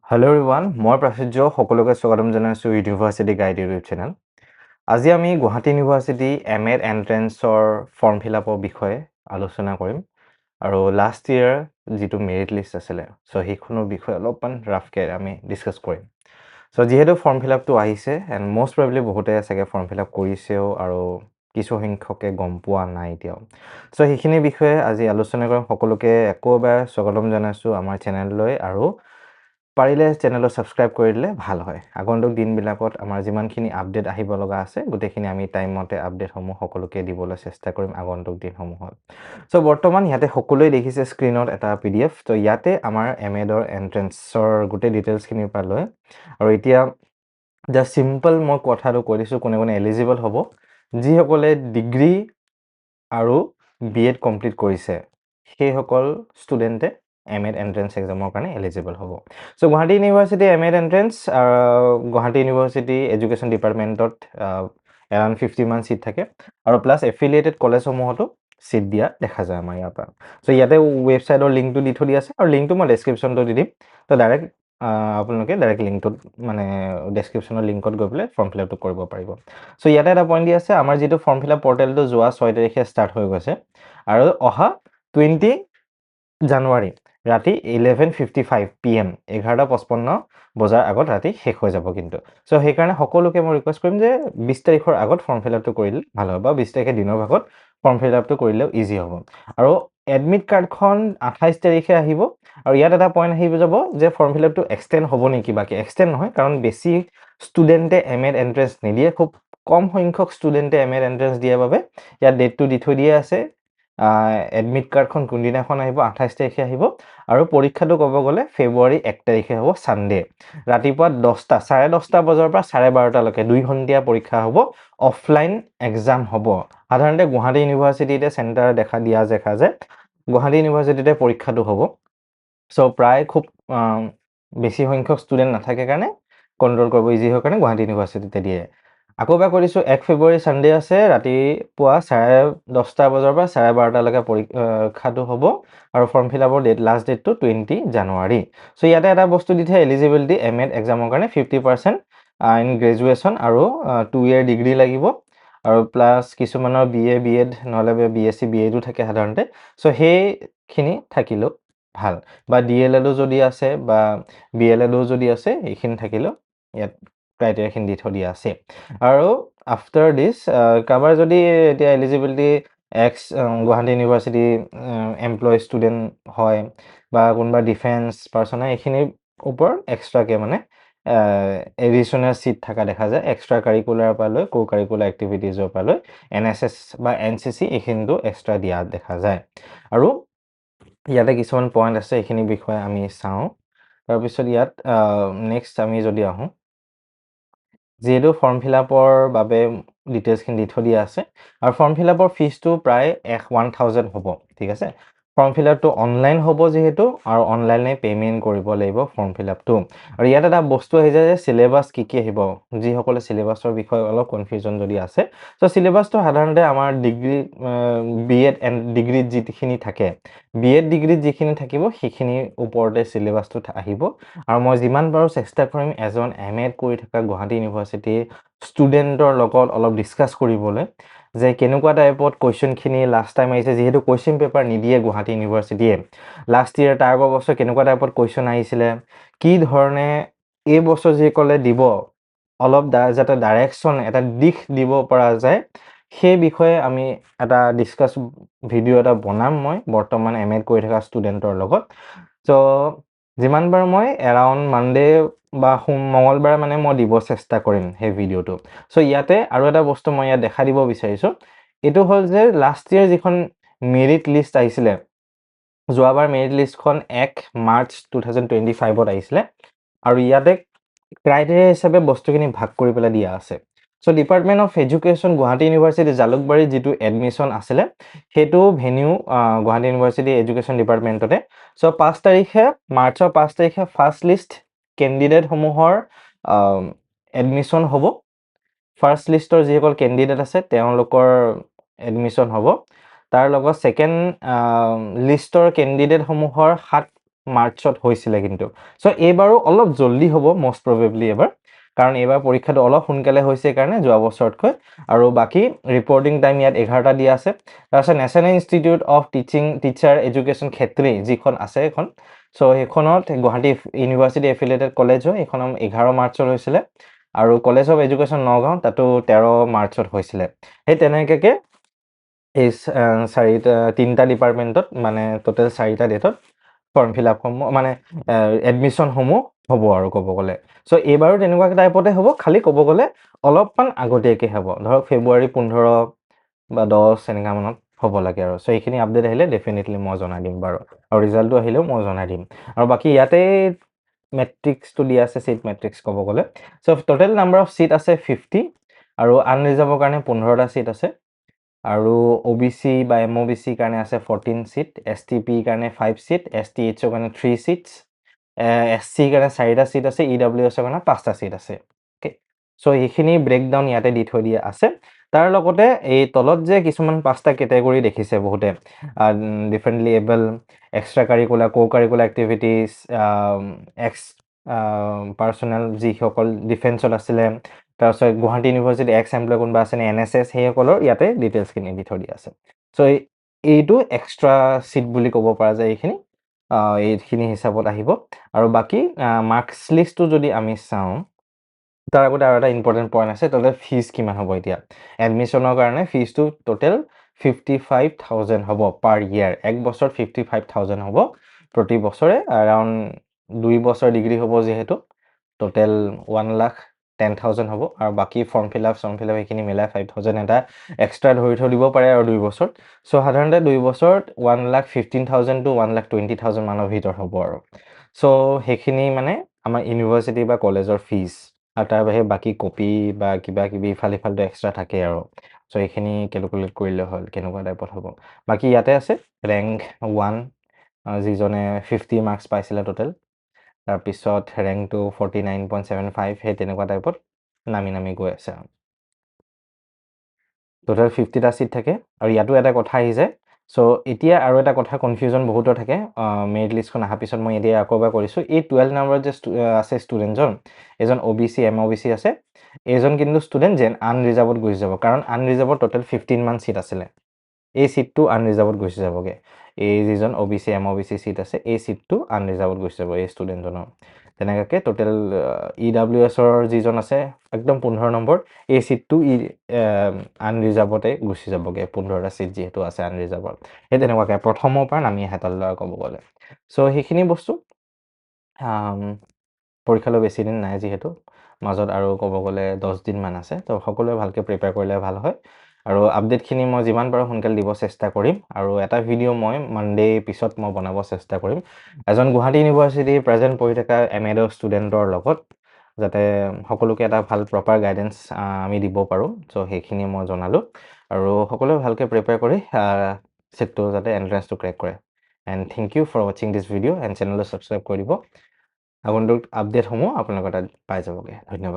Hello everyone, মই প্ৰাচুৰ্য সকলোকে স্বাগতম জনাইছো ইউনিভাৰ্চিটি গাইড ইউটিউব চেনেল। আজি আমি গুৱাহাটী ইউনিভাৰ্চিটি এমএড এন্ট্ৰেন্সৰ ফৰ্ম ফিলআপৰ বিষয়ে আলোচনা কৰিম আৰু লাষ্ট ইয়াৰ যেটো মেৰিট লিষ্ট আছিল সো সেইখনৰ বিষয়ে অলপমান ৰাফকে আমি ডিসকাস কৰিম। সো যেহেতু ফৰ্ম ফিলআপটো আহিছে এন্ড মোস্ট প্ৰবাবলি বহুতে আছে ফৰ্ম ফিলআপ কৰিছেও আৰু কিছু সংখ্যকে গম পোৱা নাই এতিয়াও। সো সেইখিনি বিষয়ে আজি আলোচনা কৰিম। সকলোকে একোবাৰ স্বাগতম জনাইছো আমাৰ চেনেললৈ আৰু পাৰিলে চেনেলটো সাবস্ক্ৰাইব কৰি দিলে ভাল হয়। আগন্তুক দিনবিলাকত আমাৰ যিমানখিনি আপডেট আহিব লগা আছে গোটেইখিনি আমি টাইম মতে আপডেট সমূহ সকলোকে দিবলৈ চেষ্টা কৰিম আগন্তুক দিনসমূহত। সো বৰ্তমান ইয়াতে সকলোৱে দেখিছে স্ক্ৰিনত এটা পিডিএফ। তো ইয়াতে আমাৰ এমএডৰ এন্ট্ৰেন্সৰ গোটেই ডিটেইলছখিনিৰ পৰা লৈ আৰু এতিয়া জাস্ট সিম্পল মই কথাটো কৈ দিছো কোনে কোনে এলিজিবল হ'ব। যিসকলে ডিগ্ৰী আৰু বিএড কমপ্লিট কৰিছে সেইসকল ষ্টুডেণ্টে এমএড এন্ট্ৰেন্স এক্সামৰ কাৰণে এলিজিবল হ'ব। So Guwahati university M.Ed. entrance Guwahati university education ডিপাৰ্টমেণ্টত এৰাউণ্ড 50 মান সিট থাকে আৰু প্লাছ এফিলিয়েটেড কলেজসমূহতো সিট দিয়া দেখা যায় আমাৰ ইয়াৰ পৰা। সো ইয়াতে ৱেবছাইটৰ লিংকটো দি থৈ দিয়া আছে আৰু লিংকটো মই ডেছক্ৰিপশ্যনটো দি দিম। তো ডাইৰেক্ট আপোনালোকে ডাইৰেক্ট লিংকটোত মানে ডেছক্ৰিপশ্যনৰ লিংকত গৈ পেলাই ফৰ্ম ফিলআপটো কৰিব পাৰিব। সো ইয়াতে এটা পইণ্ট দি আছে আমাৰ যেটো ফৰ্ম ফিলআপ পৰ্টেলটো যোৱা 6 তাৰিখে ষ্টাৰ্ট হৈ গৈছে আৰু অহা 20 জানুৱাৰী ৰাতি 11:55 PM 11:55 বজাৰ আগত ৰাতি শেষ হৈ যাব কিন্তু। সো সেইকাৰণে সকলোকে মই ৰিকুৱেষ্ট কৰিম যে 20 তাৰিখৰ আগত ফৰ্ম ফিলআপটো কৰিলে ভাল হ'ব বা 20 তাৰিখে দিনৰ ভাগত ফৰ্ম ফিলআপটো কৰিলেও ইজি হ'ব। আৰু এডমিট কাৰ্ডখন 28 তাৰিখে আহিব আৰু ইয়াত এটা পইণ্ট আহিব যাব যে ফৰ্ম ফিলআপটো এক্সটেন্ড হ'ব নেকি বাকি এক্সটেন্ড নহয় কাৰণ বেছি ষ্টুডেণ্টে এমএড এন্ট্ৰেন্স নিদিয়ে খুব কম সংখ্যক ষ্টুডেণ্টে এমএড এন্ট্ৰেন্স দিয়াৰ বাবে ইয়াত ডেটটো দি থৈ দিয়া আছে। এডমিট কাৰ্ডখন কোনদিনাখন আহিব 28 তাৰিখে আহিব আৰু পৰীক্ষাটো ক'ব গ'লে ফেব্ৰুৱাৰী 1 তাৰিখে হ'ব সানডে ৰাতিপুৱা 10:30 বজাৰ পৰা 12:30 লৈকে 2 ঘণ্টীয়া পৰীক্ষা হ'ব। অফলাইন এক্সাম হ'ব। সাধাৰণতে গুৱাহাটী ইউনিভাৰ্চিটিতে চেণ্টাৰ দেখা যায় গুৱাহাটী ইউনিভাৰ্চিটিতে পৰীক্ষাটো হ'ব। সো প্ৰায় খুব বেছি সংখ্যক ষ্টুডেণ্ট নাথাকে কাৰণে কন্ট্ৰোল কৰিব ইজি হয় কাৰণে গুৱাহাটী ইউনিভাৰ্চিটিতে দিয়ে। আকৌ এবাৰ কৈ দিছো 1 ফেব্ৰুৱাৰী সানডে আছে ৰাতিপুৱা 10:30 বজাৰ পৰা 12:30 লৈকে পৰীক্ষাটো হ'ব আৰু ফৰ্ম ফিলআপৰ লাষ্ট ডেটটো 20 জানুৱাৰী। সো ইয়াতে এটা বস্তু দিছে এলিজিবিলিটি এমএড এক্সামৰ কাৰণে 50% ইন গ্ৰেজুৱেশ্যন আৰু 2 ইয়াৰ ডিগ্ৰী লাগিব আৰু প্লাছ কিছুমানৰ বিএ বিএড নহলে বিএসসি বিএডও থাকে সাধাৰণতে। সো সেইখিনি থাকিলেও ভাল বা ডিএলএডও যদি আছে বা বিএলএডও যদি আছে এইখিনি থাকিলেও ইয়াত ক্ৰাইটেৰিয়াখিনি দি থৈ দিয়া আছে। আৰু আফটাৰ দিস কাবাৰ যদি এতিয়া eligibility ex Guwahati university employ student হয় বা কোনোবা ডিফেন্স পাৰ্চন হয় এইখিনিৰ ওপৰত এক্সট্ৰাকে মানে এডিশ্যনেল সিট থকা দেখা যায় এক্সট্ৰা কাৰিকুলাৰ পৰা লৈ কো কাৰিকুলাৰ এক্টিভিটিজৰ পৰা লৈ এনএছএছ বা এনচিচি এইখিনিতো এক্সট্ৰা দিয়া দেখা যায়। আৰু ইয়াতে কিছুমান পইণ্ট আছে এইখিনি বিষয়ে আমি চাওঁ। তাৰপিছত ইয়াত নেক্সট আমি যদি আহোঁ যেহেতু ফৰ্ম ফিলআপৰ বাবে ডিটেইলছখিনি দি থৈ দিয়া আছে আৰু ফৰ্ম ফিলআপৰ ফিজটো প্ৰায় 1000 হ'ব ঠিক আছে। ফৰ্ম ফিলআপটো অনলাইন হ'ব যেহেতু আৰু অনলাইনে পেমেন্ট কৰিব লাগিব ফৰ্ম ফিলআপটো। আৰু ইয়াত এটা বস্তু আহি যায় যে সিলেবাস কি আহিব যিসকলে সিলেবাসৰ বিষয়ে অলপ কনফিউজন যদি আছে। সো সিলেবাসটো সাধাৰণতে আমাৰ ডিগ্ৰী বিএড এণ্ড ডিগ্ৰীত যিখিনি থাকে বিএড ডিগ্ৰীত যিখিনি থাকিব সেইখিনিৰ ওপৰতে সিলেবাসটো আহিব আৰু মই যিমান পাৰো চেষ্টা কৰিম এজন এমএড কৰি থকা গুৱাহাটী ইউনিভাৰ্চিটি ষ্টুডেণ্টৰ লগত অলপ ডিসকাস কৰিবলৈ যে কেনেকুৱা টাইপত কোৱেশ্চনখিনি লাষ্ট টাইম আহিছে যেহেতু কোৱেশ্চন পেপাৰ নিদিয়ে গুৱাহাটী ইউনিভাৰ্চিটিয়ে লাষ্ট ইয়াৰ তাৰ বছৰ কেনেকুৱা টাইপত কোৱেশ্চন আহিছিলে কি ধৰণে এই বছৰ যিসকলে দিব অলপ যাতে ডাইৰেকশ্যন এটা দিশ দিব পৰা যায় সেই বিষয়ে আমি এটা ডিসকাস ভিডিও এটা বনাম মই বৰ্তমান এমএড কৰি থকা ষ্টুডেণ্টৰ লগত। সো যিমান বাৰ মই এৰাউণ্ড মানডে বা মঙ্গলবাৰে মানে মই দিব চেষ্টা কৰিম সেই ভিডিওটো। সো ইয়াতে আৰু এটা বস্তু মই ইয়াত দেখা দিব বিচাৰিছো এটো হ'ল যে লাষ্ট ইয়াৰ যিখন মেৰিট লিষ্ট আহিছিলে যোৱাবাৰ মেৰিট লিষ্টখন 1 মাৰ্চ 2025ত আহিছিলে আৰু ইয়াতে ক্ৰাইটেৰিয়া হিচাপে বস্তুখিনি ভাগ কৰি পেলাই দিয়া আছে। So department of education Guwahati university Jalukbari যেটো এডমিশন আছিলে হেতু ভেনিউ গুৱাহাটী ইউনিভাৰ্চিটি এডুকেশ্যন ডিপাৰ্টমেন্টতে। সো 5 তাৰিখে মাৰ্চৰ 5 তাৰিখে ফাৰ্ষ্ট লিষ্ট কেণ্ডিডেট সমূহৰ এডমিশন হ'ব। ফাৰ্ষ্ট লিষ্টৰ যিসকল কেণ্ডিডেট আছে তেওঁলোকৰ এডমিশন হ'ব। তাৰ লগত সেকেন্ড লিষ্টৰ কেণ্ডিডেট সমূহৰ 7 মাৰ্চত হৈছিলে কিন্তু চ' এইবাৰো অলপ জল্দি হ'ব মষ্ট প্ৰবেবলি এবাৰ কাৰণ এইবাৰ পৰীক্ষাটো অলপ সোনকালে হৈছে কাৰণে যোৱা বছৰতকৈ আৰু বাকী ৰিপৰ্টিং টাইম ইয়াত 11টা দিয়া আছে তাৰপিছত national institute of teacher education Khetri যিখন আছে এখন চ' সেইখনত গুৱাহাটী ইউনিভাৰ্চিটি এফিলিয়েটেড কলেজ হয় এইখন 11 মাৰ্চত হৈছিলে আৰু কলেজ অফ এডুকেশ্যন নগাঁও তাতো 13 মাৰ্চত হৈছিলে সেই তেনেকৈ এই তিনিটা ডিপাৰ্টমেণ্টত মানে টোটেল 4টা ডেটত ফৰ্ম ফিল আপসমূহ মানে এডমিশ্যনসমূহ হ'ব আৰু ক'ব গ'লে চ' এইবাৰো তেনেকুৱা টাইপতে হ'ব খালি ক'ব গ'লে অলপমান আগতীয়াকৈ হ'ব ধৰক ফেব্ৰুৱাৰী 15 বা 10 এনেকুৱা মানত হ'ব লাগে আৰু চ' এইখিনি আপডেট আহিলে ডেফিনেটলি মই জনাই দিম বাৰু আৰু ৰিজাল্টটো আহিলেও মই জনাই দিম আৰু বাকী ইয়াতে মেট্ৰিক্সটো দিয়া আছে চিট মেট্ৰিক্স ক'ব গ'লে চ' টোটেল নাম্বাৰ অফ চিট আছে 50 আৰু আনৰিজাৰ্ভৰ কাৰণে 15টা চিট আছে আৰু OBC বা MOBC কাৰণে আছে 14 চিট STP কাৰণে 5 চিট STHৰ কাৰণে 3 চিটছ SC কাৰণে 4টা চিট আছে EWSৰ কাৰণে 5টা চিট আছে অ'কে চ' এইখিনি ব্ৰেকডাউন ইয়াতে দি থৈ দিয়া আছে তাৰ লগতে এই তলত যে কিছুমান 5টা কেটেগৰী দেখিছে বহুতে differently able extra curricular curricular activities x personal যিসকল ডিফেন্সত আছিলে তাৰপিছত গুৱাহাটী ইউনিভাৰ্চিটি এক্স এমপ্লয় কোনোবা আছে NSS সেইসকলৰ ইয়াতে ডিটেইলছখিনি দি থৈ দিয়া আছে চ' এইটো এক্সট্ৰা চিট বুলি ক'ব পৰা যায় এইখিনি হিচাপত আহিব আৰু বাকী মাৰ্কছ লিষ্টটো যদি আমি চাওঁ তাৰ আগতে আৰু এটা ইম্পৰ্টেণ্ট পইণ্ট আছে টোটেল ফিজ কিমান হ'ব এতিয়া এডমিশ্যনৰ কাৰণে ফিজটো টোটেল 55,000 হ'ব পাৰ ইয়াৰ এক বছৰত 55,000 হ'ব প্ৰতি বছৰে এৰাউণ্ড 2 বছৰ ডিগ্ৰী হ'ব যিহেতু টোটেল 1,10,000 হ'ব আৰু বাকী ফৰ্ম ফিল আপ সেইখিনি মিলাই 5,000 এটা এক্সট্ৰা ধৰি থৈ দিব পাৰে আৰু 2 বছৰত চ' সাধাৰণতে 2 বছৰত 1,15,000 to 1,20,000 মানৰ ভিতৰত হ'ব আৰু চ' সেইখিনি মানে আমাৰ ইউনিভাৰ্চিটি বা কলেজৰ ফিজ আৰু তাৰ বাহিৰে বাকী কপি বা কিবা কিবি ইফালে এক্সট্ৰা থাকে আৰু চ' এইখিনি কেলকুলেট কৰিলে হ'ল কেনেকুৱা টাইপত হ'ব বাকী ইয়াতে আছে ৰেংক 1 যিজনে 50 মাৰ্কছ পাইছিলে টোটেল তাৰপিছত ৰেংকটো 49.75 সেই তেনেকুৱা টাইপত নামি গৈ আছে টোটেল 50টা চিট থাকে আৰু ইয়াতো এটা কথা আহিছে চ' এতিয়া আৰু এটা কথা কনফিউজন বহুতৰ থাকে মেৰিট লিষ্টখন অহাৰ পিছত মই এতিয়া আকৌ এবাৰ কৰিছোঁ এই 12 নম্বৰত যে আছে ষ্টুডেণ্টজন এজন OBC MOBC আছে এইজন কিন্তু ষ্টুডেণ্ট যেন আনৰিজাৰ্ভত গুচি যাব কাৰণ আনৰিজাৰ্ভত টোটেল 15 মান চিট আছিলে এই চিটটো আনৰিজাৰ্ভত গুচি যাবগৈ এই যিজন OBC MOBC চিট আছে এই চিটটো আনৰিজাৰ্ভত গুচি যাব এই ষ্টুডেণ্টজনৰ তেনেকুৱাকৈ টোটেল EWSৰ যিজন আছে একদম 15 নম্বৰ এই চিটটো আনৰিজাৰ্ভতে গুচি যাবগৈ 15টা চিট যিহেতু আছে আনৰিজাৰ্ভত সেই তেনেকুৱাকৈ প্ৰথমৰ পৰা নামি আহে তললৈ ক'ব গ'লে চ' সেইখিনি বস্তু পৰীক্ষালৈ বেছি দিন নাই যিহেতু মাজত আৰু ক'ব গ'লে 10 দিনমান আছে তো সকলোৱে ভালকৈ প্ৰিপেয়াৰ কৰিলে ভাল হয় আৰু আপডেটখিনি মই যিমান পাৰোঁ সোনকালে দিব চেষ্টা কৰিম আৰু এটা ভিডিঅ' মই মানডে পিছত মই বনাব চেষ্টা কৰিম এজন গুৱাহাটী ইউনিভাৰ্চিটি প্ৰেজেণ্ট পঢ়ি থকা MA ষ্টুডেণ্টৰ লগত যাতে সকলোকে এটা ভাল প্ৰপাৰ গাইডেঞ্চ আমি দিব পাৰোঁ চ' সেইখিনি মই জনালোঁ আৰু সকলোৱে ভালকৈ প্ৰিপেয়াৰ কৰি চিটটো যাতে এণ্ট্ৰেঞ্চটো ক্ৰেক কৰে এণ্ড থেংক ইউ ফৰ ৱাচিং দিছ ভিডিঅ' এণ্ড চেনেলটো ছাবস্ক্ৰাইব কৰি দিব আগন্তুক আপডেটসমূহ আপোনালোকৰ তাত পাই যাবগৈ ধন্যবাদ